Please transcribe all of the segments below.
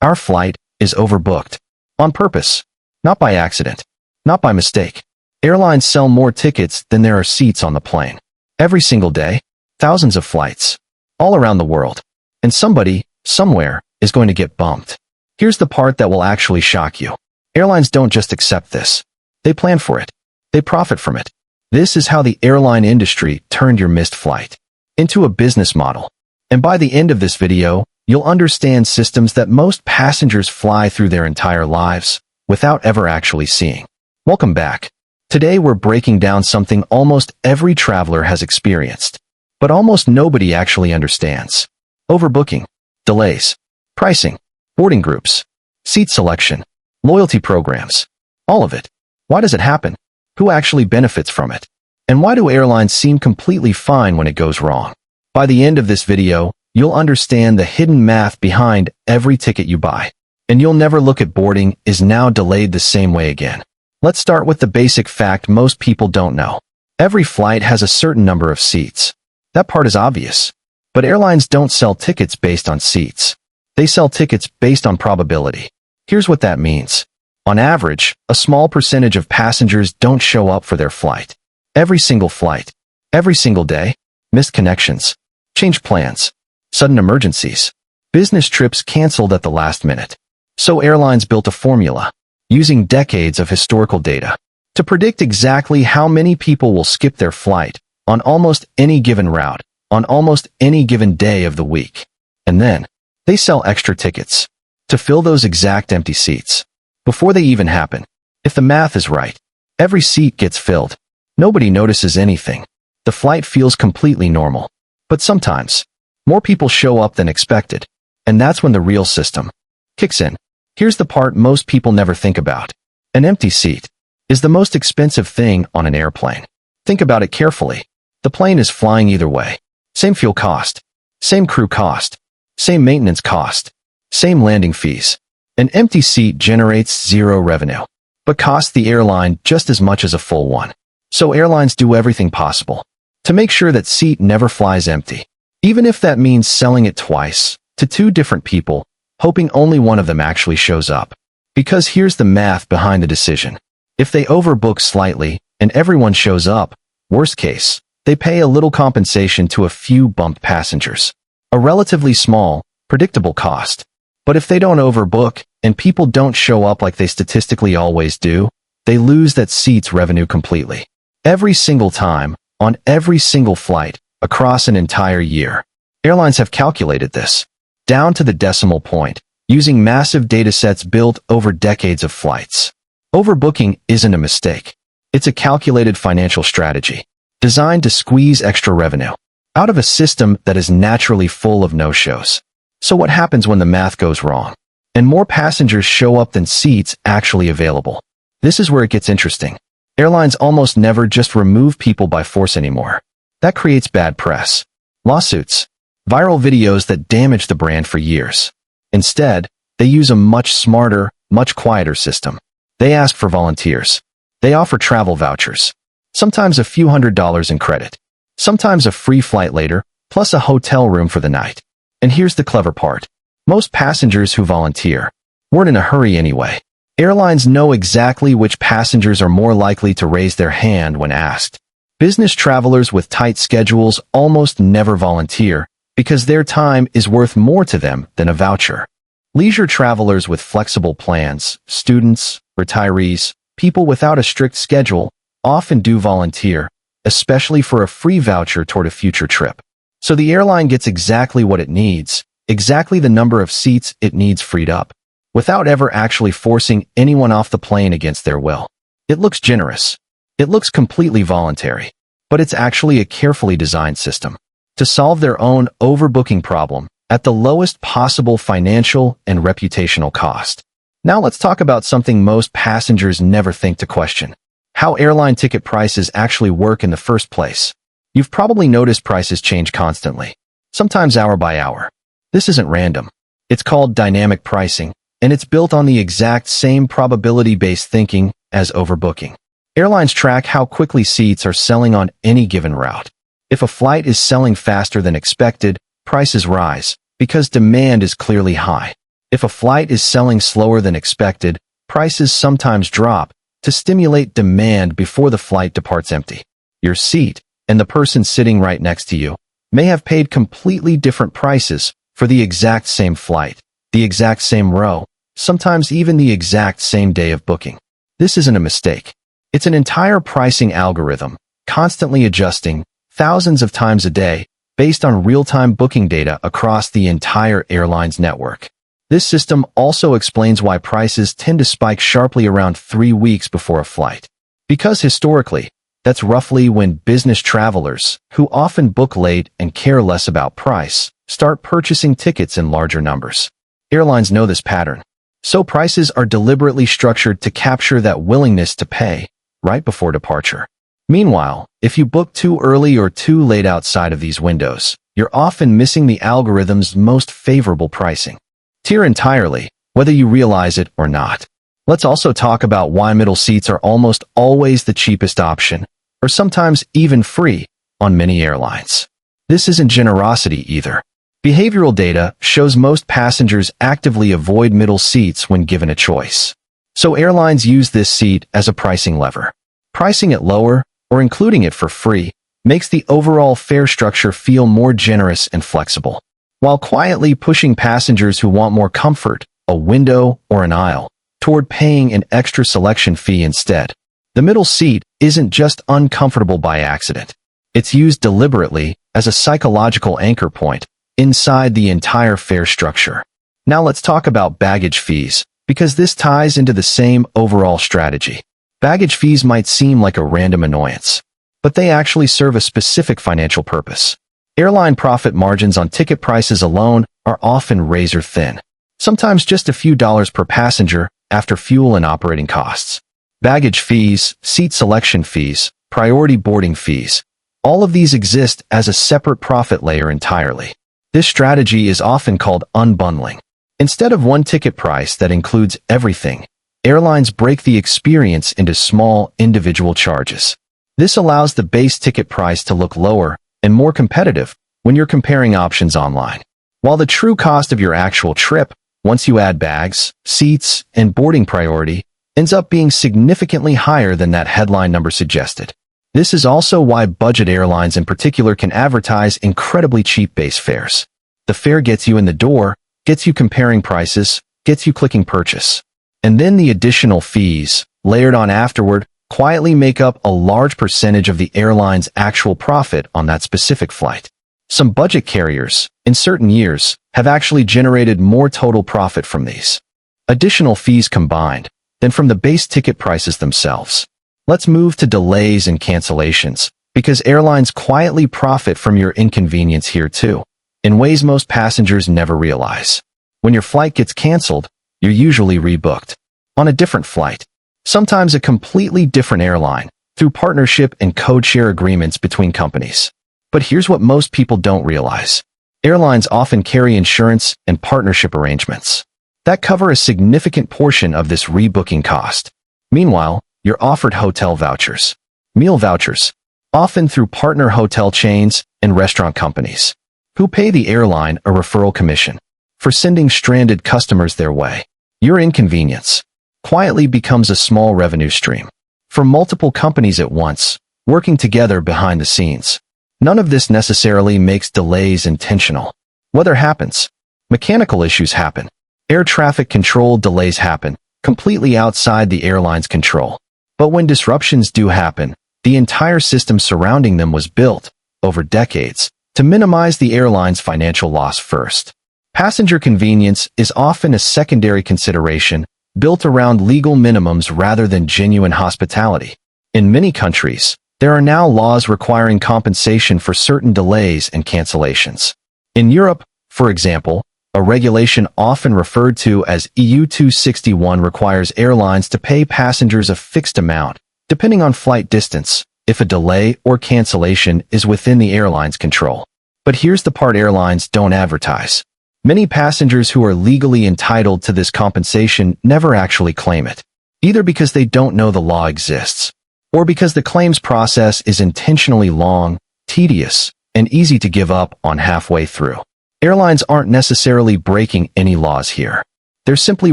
Our flight is overbooked. On purpose. Not by accident. Not by mistake. Airlines sell more tickets than there are seats on the plane. Every single day, thousands of flights. All around the world. And somebody, somewhere, is going to get bumped. Here's the part that will actually shock you. Airlines don't just accept this. They plan for it. They profit from it. This is how the airline industry turned your missed flight into a business model. And by the end of this video, you'll understand systems that most passengers fly through their entire lives without ever actually seeing. Welcome back. Today we're breaking down something almost every traveler has experienced, but almost nobody actually understands. Overbooking, delays, pricing, boarding groups, seat selection, loyalty programs, all of it. Why does it happen? Who actually benefits from it? And why do airlines seem completely fine when it goes wrong? By the end of this video, you'll understand the hidden math behind every ticket you buy, and you'll never look at boarding is now delayed the same way again. Let's start with the basic fact most people don't know. Every flight has a certain number of seats. That part is obvious. But airlines don't sell tickets based on seats. They sell tickets based on probability. Here's what that means. On average, a small percentage of passengers don't show up for their flight. Every single flight. Every single day. Missed connections. Changed plans. Sudden emergencies. Business trips canceled at the last minute. So airlines built a formula, using decades of historical data, to predict exactly how many people will skip their flight on almost any given route, on almost any given day of the week. And then, they sell extra tickets to fill those exact empty seats. Before they even happen, if the math is right, every seat gets filled. Nobody notices anything. The flight feels completely normal. But sometimes, more people show up than expected, and that's when the real system kicks in. Here's the part most people never think about. An empty seat is the most expensive thing on an airplane. Think about it carefully. The plane is flying either way. Same fuel cost, same crew cost, same maintenance cost, same landing fees. An empty seat generates zero revenue, but costs the airline just as much as a full one. So airlines do everything possible to make sure that seat never flies empty, even if that means selling it twice to two different people, hoping only one of them actually shows up. Because here's the math behind the decision. If they overbook slightly and everyone shows up, worst case, they pay a little compensation to a few bumped passengers. A relatively small, predictable cost. But if they don't overbook and people don't show up like they statistically always do, they lose that seat's revenue completely. Every single time, on every single flight, across an entire year. Airlines have calculated this, down to the decimal point, using massive datasets built over decades of flights. Overbooking isn't a mistake. It's a calculated financial strategy, designed to squeeze extra revenue out of a system that is naturally full of no-shows. So what happens when the math goes wrong, and more passengers show up than seats actually available? This is where it gets interesting. Airlines almost never just remove people by force anymore. That creates bad press, lawsuits, viral videos that damage the brand for years. Instead, they use a much smarter, much quieter system. They ask for volunteers. They offer travel vouchers. Sometimes a few $100s in credit. Sometimes a free flight later, plus a hotel room for the night. And here's the clever part. Most passengers who volunteer weren't in a hurry anyway. Airlines know exactly which passengers are more likely to raise their hand when asked. Business travelers with tight schedules almost never volunteer because their time is worth more to them than a voucher. Leisure travelers with flexible plans, students, retirees, people without a strict schedule, often do volunteer, especially for a free voucher toward a future trip. So the airline gets exactly what it needs, exactly the number of seats it needs freed up, without ever actually forcing anyone off the plane against their will. It looks generous. It looks completely voluntary, but it's actually a carefully designed system to solve their own overbooking problem at the lowest possible financial and reputational cost. Now let's talk about something most passengers never think to question: how airline ticket prices actually work in the first place. You've probably noticed prices change constantly, sometimes hour by hour. This isn't random. It's called dynamic pricing, and it's built on the exact same probability-based thinking as overbooking. Airlines track how quickly seats are selling on any given route. If a flight is selling faster than expected, prices rise, because demand is clearly high. If a flight is selling slower than expected, prices sometimes drop to stimulate demand before the flight departs empty. Your seat and the person sitting right next to you may have paid completely different prices for the exact same flight, the exact same row, sometimes even the exact same day of booking. This isn't a mistake. It's an entire pricing algorithm, constantly adjusting thousands of times a day based on real-time booking data across the entire airline's network. This system also explains why prices tend to spike sharply around 3 weeks before a flight. Because historically, that's roughly when business travelers, who often book late and care less about price, start purchasing tickets in larger numbers. Airlines know this pattern, so prices are deliberately structured to capture that willingness to pay right before departure. Meanwhile, if you book too early or too late outside of these windows, you're often missing the algorithm's most favorable pricing tier entirely, whether you realize it or not. Let's also talk about why middle seats are almost always the cheapest option, or sometimes even free, on many airlines. This isn't generosity either. Behavioral data shows most passengers actively avoid middle seats when given a choice. So airlines use this seat as a pricing lever. Pricing it lower, or including it for free, makes the overall fare structure feel more generous and flexible, while quietly pushing passengers who want more comfort, a window, or an aisle, toward paying an extra selection fee instead. The middle seat isn't just uncomfortable by accident. It's used deliberately as a psychological anchor point inside the entire fare structure. Now let's talk about baggage fees, because this ties into the same overall strategy. Baggage fees might seem like a random annoyance, but they actually serve a specific financial purpose. Airline profit margins on ticket prices alone are often razor thin, sometimes just a few dollars per passenger after fuel and operating costs. Baggage fees, seat selection fees, priority boarding fees, all of these exist as a separate profit layer entirely. This strategy is often called unbundling. Instead of one ticket price that includes everything, airlines break the experience into small, individual charges. This allows the base ticket price to look lower and more competitive when you're comparing options online. While the true cost of your actual trip, once you add bags, seats, and boarding priority, ends up being significantly higher than that headline number suggested. This is also why budget airlines in particular can advertise incredibly cheap base fares. The fare gets you in the door, gets you comparing prices, gets you clicking purchase. And then the additional fees, layered on afterward, quietly make up a large percentage of the airline's actual profit on that specific flight. Some budget carriers, in certain years, have actually generated more total profit from these additional fees combined than from the base ticket prices themselves. Let's move to delays and cancellations, because airlines quietly profit from your inconvenience here too, in ways most passengers never realize. When your flight gets canceled, you're usually rebooked on a different flight, sometimes a completely different airline, through partnership and code-share agreements between companies. But here's what most people don't realize. Airlines often carry insurance and partnership arrangements that cover a significant portion of this rebooking cost. Meanwhile, you're offered hotel vouchers, meal vouchers, often through partner hotel chains and restaurant companies, who pay the airline a referral commission for sending stranded customers their way. Your inconvenience quietly becomes a small revenue stream for multiple companies at once, working together behind the scenes. None of this necessarily makes delays intentional. Weather happens. Mechanical issues happen. Air traffic control delays happen, completely outside the airline's control. But when disruptions do happen, the entire system surrounding them was built, over decades, to minimize the airline's financial loss first. Passenger convenience is often a secondary consideration, built around legal minimums rather than genuine hospitality. In many countries, there are now laws requiring compensation for certain delays and cancellations. In Europe, for example, a regulation often referred to as EU 261 requires airlines to pay passengers a fixed amount, depending on flight distance, if a delay or cancellation is within the airline's control. But here's the part airlines don't advertise. Many passengers who are legally entitled to this compensation never actually claim it, either because they don't know the law exists, or because the claims process is intentionally long, tedious, and easy to give up on halfway through. Airlines aren't necessarily breaking any laws here. They're simply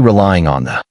relying on the